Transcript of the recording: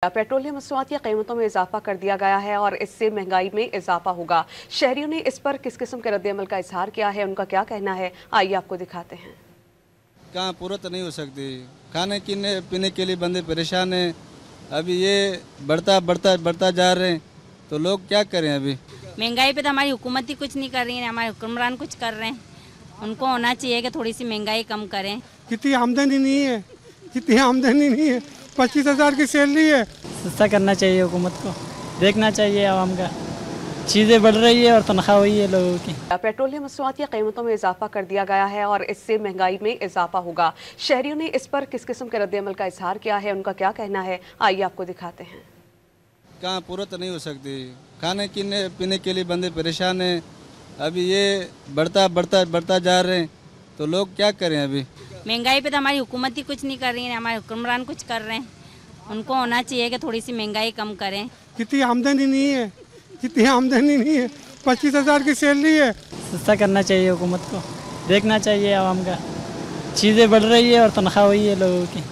Petroleum मसनूआत की कीमतों में इजाफा कर दिया गया है और इससे महंगाई में इजाफा होगा। शहरियों ने इस पर किस किस्म के रद्द-ए-अमल का इजहार किया है, उनका क्या कहना है, आइए आपको दिखाते हैं। कहाँ पूरत नहीं हो सकती, खाने पीने के लिए बंदे परेशान हैं। अभी ये बढ़ता जा रहे हैं तो लोग क्या करें। अभी महंगाई पे तो हमारी हुकूमत ही कुछ नहीं कर रही है, हमारे हुक्मरान कुछ कर रहे हैं। उनको होना चाहिए कि थोड़ी सी महंगाई कम करें। कितनी आमदनी नहीं है, 25,000 की सैलरी है। सस्ता करना चाहिए हुकूमत को, देखना चाहिए आवाम का। चीज़ें बढ़ रही है और तनख्वाह हुई है लोगों की। पेट्रोलियम मसनूआत की कीमतों में इजाफा कर दिया गया है और इससे महंगाई में इजाफा होगा। शहरियों ने इस पर किस किस्म के रद्द-ए-अमल का इजहार किया है, उनका क्या कहना है, आइए आपको दिखाते हैं। कहाँ पूरत नहीं हो सकती, खाने पीने के लिए बंदे परेशान हैं। अभी ये बढ़ता जा रहे हैं तो लोग क्या करें। अभी महंगाई पे तो हमारी हुकूमत ही कुछ नहीं कर रही है, हमारे हुक्मरान कुछ कर रहे हैं। उनको होना चाहिए कि थोड़ी सी महंगाई कम करें। कितनी आमदनी नहीं है, 25,000 की सैलरी है। सस्ता करना चाहिए हुकूमत को, देखना चाहिए आवाम का। चीज़ें बढ़ रही है और तनख्वाह हुई है लोगों की।